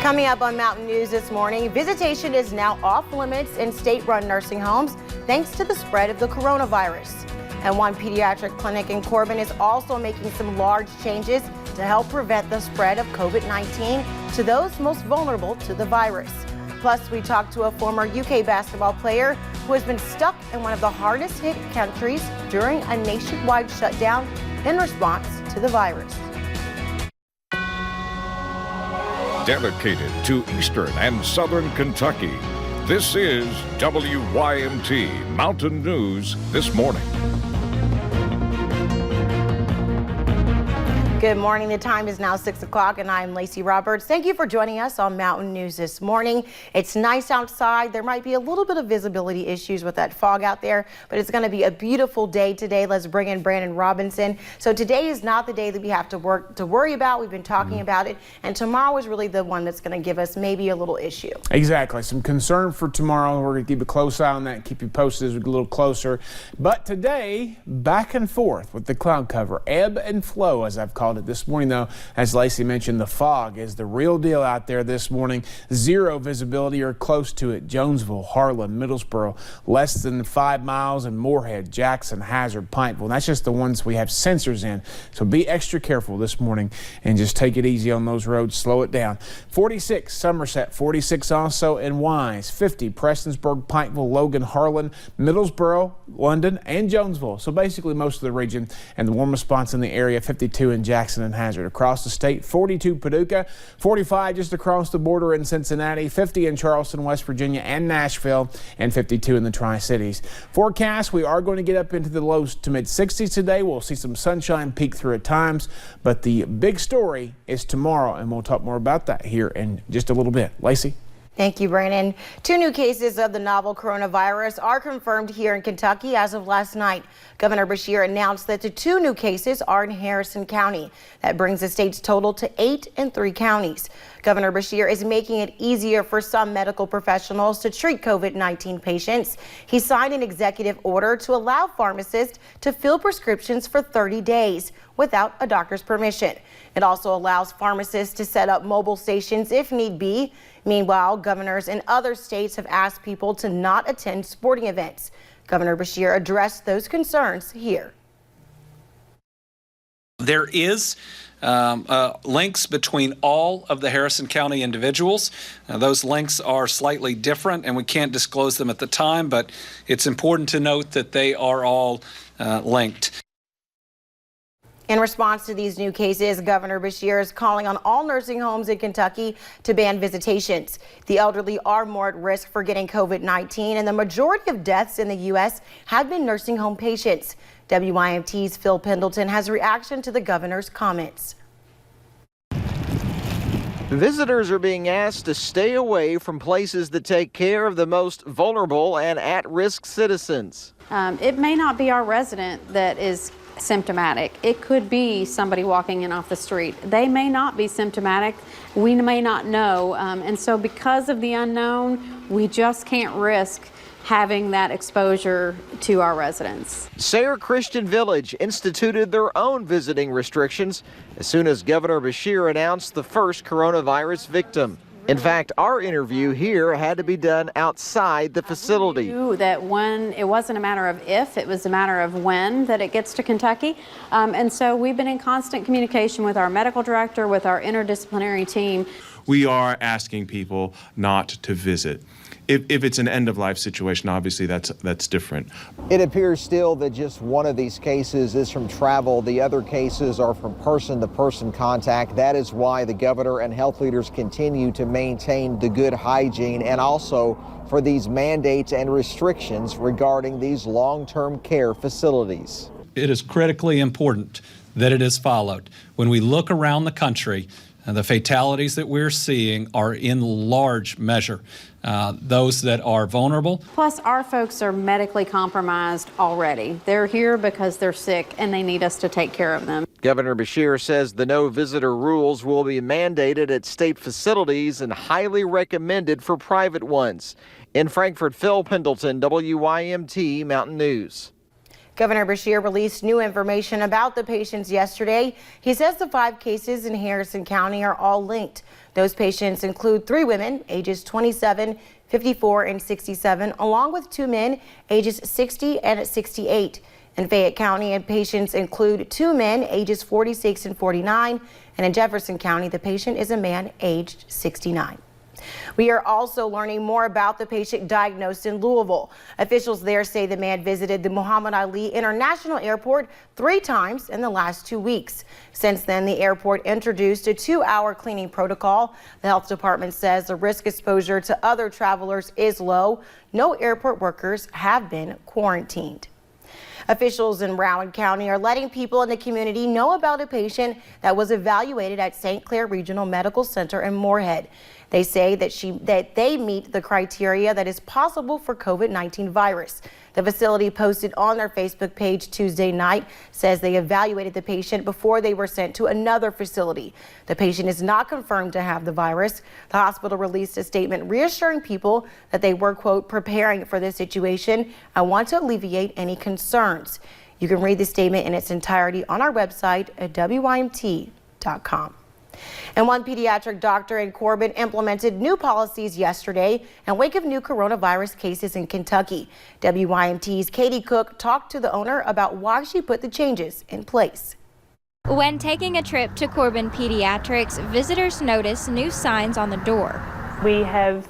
Coming up on Mountain News this morning, visitation is now off limits in state-run nursing homes thanks to the spread of the coronavirus. And one pediatric clinic in Corbin is also making some large changes to help prevent the spread of COVID-19 to those most vulnerable to the virus. Plus, we talked to a former UK basketball player who has been stuck in one of the hardest hit countries during a nationwide shutdown in response to the virus. Dedicated to Eastern and Southern Kentucky, this is WYMT Mountain News This Morning. Good morning. The time is now 6 o'clock and I'm Lacey Roberts. Thank you for joining us on Mountain News this morning. It's nice outside. There might be a little bit of visibility issues with that fog out there, but it's going to be a beautiful day today. Let's bring in Brandon Robinson. So today is not the day that we have to worry about. We've been talking about it, and tomorrow is really the one that's going to give us maybe a little issue. Exactly. Some concern for tomorrow. We're going to keep a close eye on that, keep you posted as we get a little closer. But today, back and forth with the cloud cover, ebb and flow, as I've called it this morning, though. As Lacey mentioned, the fog is the real deal out there this morning. Zero visibility or close to it. Jonesville, Harlan, Middlesboro, less than 5 miles, and Moorhead, Jackson, Hazard, Pikeville. And that's just the ones we have sensors in. So be extra careful this morning and just take it easy on those roads. Slow it down. 46 Somerset, 46 also in Wise, 50 Prestonsburg, Pikeville, Logan, Harlan, Middlesboro, London, and Jonesville. So basically most of the region, and the warmest spots in the area, 52 in Jackson and Hazard. Across the state, 42 Paducah, 45 just across the border in Cincinnati, 50 in Charleston, West Virginia, and Nashville, and 52 in the Tri-Cities. Forecast, we are going to get up into the low to mid-60s today. We'll see some sunshine peek through at times, but the big story is tomorrow, and we'll talk more about that here in just a little bit. Lacey? Thank you, Brandon. 2 new cases of the novel coronavirus are confirmed here in Kentucky as of last night. Governor Beshear announced that the 2 new cases are in Harrison County. That brings the state's total to 8 in 3 counties. Governor Beshear is making it easier for some medical professionals to treat COVID-19 patients. He signed an executive order to allow pharmacists to fill prescriptions for 30 days without a doctor's permission. It also allows pharmacists to set up mobile stations if need be. Meanwhile, governors in other states have asked people to not attend sporting events. Governor Beshear addressed those concerns here. There is links between all of the Harrison County individuals. Those links are slightly different and we can't disclose them at the time, but it's important to note that they are all linked. In response to these new cases, Governor Beshear is calling on all nursing homes in Kentucky to ban visitations. The elderly are more at risk for getting COVID-19, and the majority of deaths in the U.S. have been nursing home patients. WYMT's Phil Pendleton has a reaction to the governor's comments. Visitors are being asked to stay away from places that take care of the most vulnerable and at-risk citizens. It may not be our resident that is symptomatic. It could be somebody walking in off the street. They may not be symptomatic. We may not know. And so because of the unknown, we just can't risk having that exposure to our residents. Sayre Christian Village instituted their own visiting restrictions as soon as Governor Beshear announced the first coronavirus victim. In fact, our interview here had to be done outside the facility. That when it wasn't a matter of if, it was a matter of when that it gets to Kentucky. And so we've been in constant communication with our medical director, with our interdisciplinary team. We are asking people not to visit. If it's an end-of-life situation, obviously that's different. It appears still that just one of these cases is from travel. The other cases are from person-to-person contact. That is why the governor and health leaders continue to maintain the good hygiene, and also for these mandates and restrictions regarding these long-term care facilities. It is critically important that it is followed. When we look around the country, the fatalities that we're seeing are in large measure those that are vulnerable. Plus, our folks are medically compromised already. They're here because they're sick and they need us to take care of them. Governor Beshear says the no visitor rules will be mandated at state facilities and highly recommended for private ones. In Frankfort, Phil Pendleton, WYMT Mountain News. Governor Beshear released new information about the patients yesterday. He says the 5 cases in Harrison County are all linked. Those patients include 3 women, ages 27, 54, and 67, along with 2 men, ages 60 and 68. In Fayette County, patients include 2 men, ages 46 and 49, and in Jefferson County, the patient is a man aged 69. We are also learning more about the patient diagnosed in Louisville. Officials there say the man visited the Muhammad Ali International Airport 3 times in the last 2 weeks. Since then, the airport introduced a 2-hour cleaning protocol. The health department says the risk exposure to other travelers is low. No airport workers have been quarantined. Officials in Rowan County are letting people in the community know about a patient that was evaluated at St. Clair Regional Medical Center in Moorhead. They say that they meet the criteria that is possible for COVID-19 virus. The facility posted on their Facebook page Tuesday night says they evaluated the patient before they were sent to another facility. The patient is not confirmed to have the virus. The hospital released a statement reassuring people that they were, quote, preparing for this situation and want to alleviate any concerns. You can read the statement in its entirety on our website at WYMT.com. And one pediatric doctor in Corbin implemented new policies yesterday in wake of new coronavirus cases in Kentucky. WYMT's Katie Cook talked to the owner about why she put the changes in place. When taking a trip to Corbin Pediatrics, visitors notice new signs on the door. We have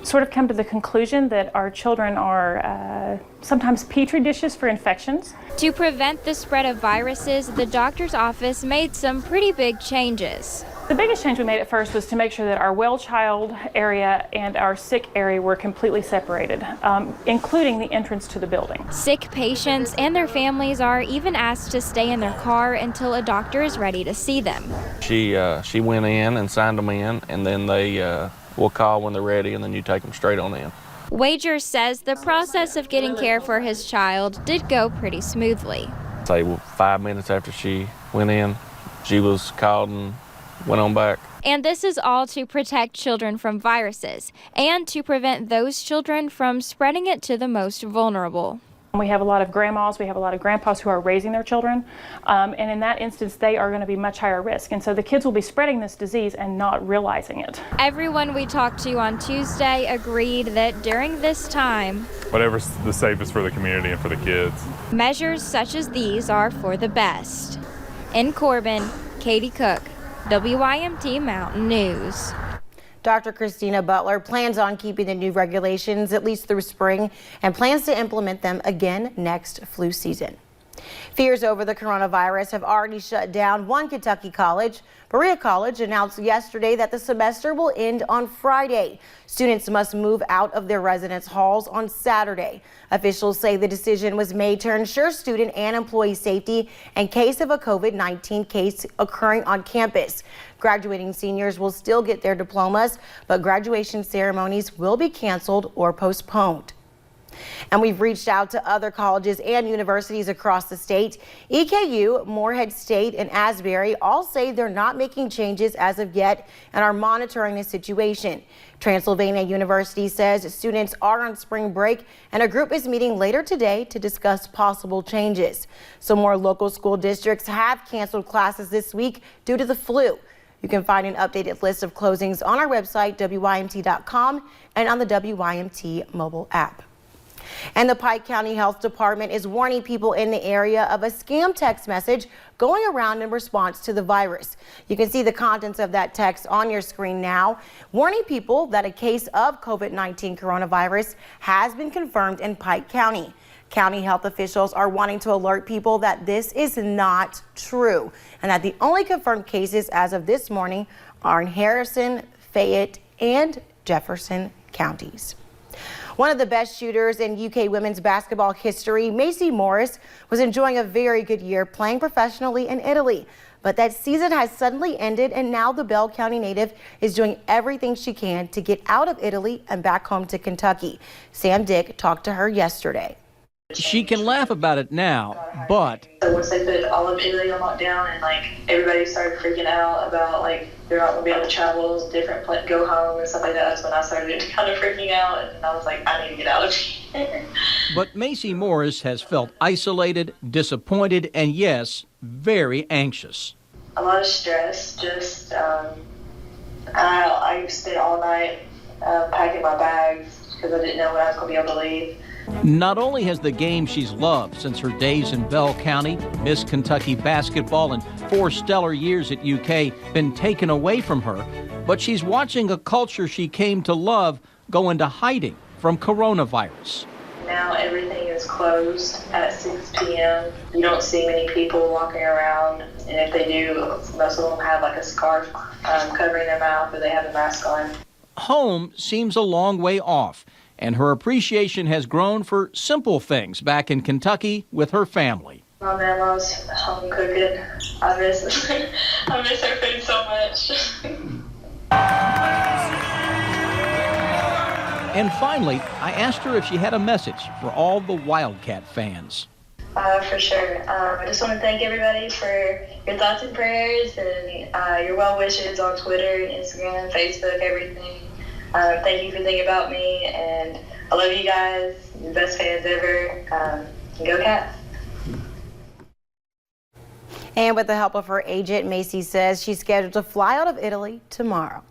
sort of come to the conclusion that our children are sometimes petri dishes for infections. To prevent the spread of viruses, the doctor's office made some pretty big changes. The biggest change we made at first was to make sure that our well child area and our sick area were completely separated, including the entrance to the building. Sick patients and their families are even asked to stay in their car until a doctor is ready to see them. She went in and signed them in, and then they will call when they're ready, and then you take them straight on in. Wager says the process of getting care for his child did go pretty smoothly. Say 5 minutes after she went in, she was called and went on back. And this is all to protect children from viruses and to prevent those children from spreading it to the most vulnerable. We have a lot of grandmas, we have a lot of grandpas who are raising their children, and in that instance they are going to be much higher risk, and so the kids will be spreading this disease and not realizing it. Everyone we talked to on Tuesday agreed that during this time, whatever's the safest for the community and for the kids, measures such as these are for the best. In Corbin, Katie Cook, WYMT Mountain News. Dr. Christina Butler plans on keeping the new regulations at least through spring and plans to implement them again next flu season. Fears over the coronavirus have already shut down one Kentucky college. Berea College announced yesterday that the semester will end on Friday. Students must move out of their residence halls on Saturday. Officials say the decision was made to ensure student and employee safety in case of a COVID-19 case occurring on campus. Graduating seniors will still get their diplomas, but graduation ceremonies will be canceled or postponed. And we've reached out to other colleges and universities across the state. EKU, Moorhead State, and Asbury all say they're not making changes as of yet and are monitoring the situation. Transylvania University says students are on spring break and a group is meeting later today to discuss possible changes. Some more local school districts have canceled classes this week due to the flu. You can find an updated list of closings on our website, WYMT.com, and on the WYMT mobile app. And the Pike County Health Department is warning people in the area of a scam text message going around in response to the virus. You can see the contents of that text on your screen now, warning people that a case of COVID-19 coronavirus has been confirmed in Pike County. County health officials are wanting to alert people that this is not true and that the only confirmed cases as of this morning are in Harrison, Fayette, and Jefferson counties. One of the best shooters in UK women's basketball history, Macy Morris, was enjoying a very good year playing professionally in Italy. But that season has suddenly ended, and now the Bell County native is doing everything she can to get out of Italy and back home to Kentucky. Sam Dick talked to her yesterday. She can laugh about it now, but so once they put all of Italy on lockdown and everybody started freaking out about they're not gonna be able to travel, go home and stuff like that, that's when I started kind of freaking out, and I was like, I need to get out of here. But Macy Morris has felt isolated, disappointed, and yes, very anxious. A lot of stress. Just I spent all night packing my bags because I didn't know when I was going to be able to leave. Not only has the game she's loved since her days in Bell County, Miss Kentucky basketball, and 4 stellar years at UK been taken away from her, but she's watching a culture she came to love go into hiding from coronavirus. Now everything is closed at 6 p.m. You don't see many people walking around, and if they do, most of them have like a scarf covering their mouth, or they have a mask on. Home seems a long way off, and her appreciation has grown for simple things back in Kentucky with her family. My grandma's home cooking. I miss her food so much. And finally, I asked her if she had a message for all the Wildcat fans. For sure. I just want to thank everybody for your thoughts and prayers and your well wishes on Twitter, Instagram, Facebook, everything. Thank you for thinking about me, and I love you guys. You're the best fans ever. Go Cats. And with the help of her agent, Macy says she's scheduled to fly out of Italy tomorrow.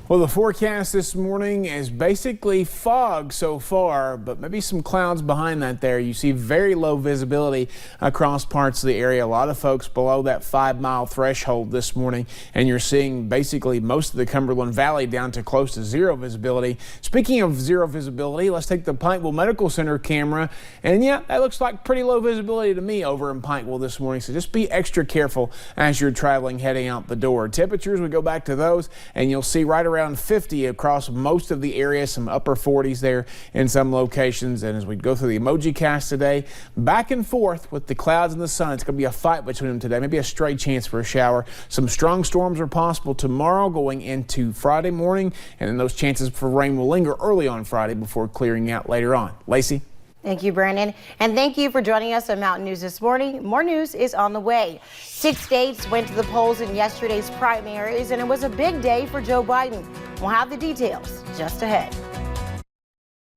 Well, the forecast this morning is basically fog so far, but maybe some clouds behind that there. You see very low visibility across parts of the area. A lot of folks below that 5-mile threshold this morning, and you're seeing basically most of the Cumberland Valley down to close to zero visibility. Speaking of zero visibility, let's take the Pikeville Medical Center camera, and yeah, that looks like pretty low visibility to me over in Pikeville this morning, so just be extra careful as you're traveling heading out the door. Temperatures, we go back to those, and you'll see right around 50 across most of the area, some upper 40s there in some locations. And as we go through the emoji cast today, back and forth with the clouds and the sun, it's going to be a fight between them today, maybe a stray chance for a shower. Some strong storms are possible tomorrow going into Friday morning, and then those chances for rain will linger early on Friday before clearing out later on. Lacey? Thank you, Brandon. And thank you for joining us on Mountain News this morning. More news is on the way. 6 states went to the polls in yesterday's primaries, and it was a big day for Joe Biden. We'll have the details just ahead.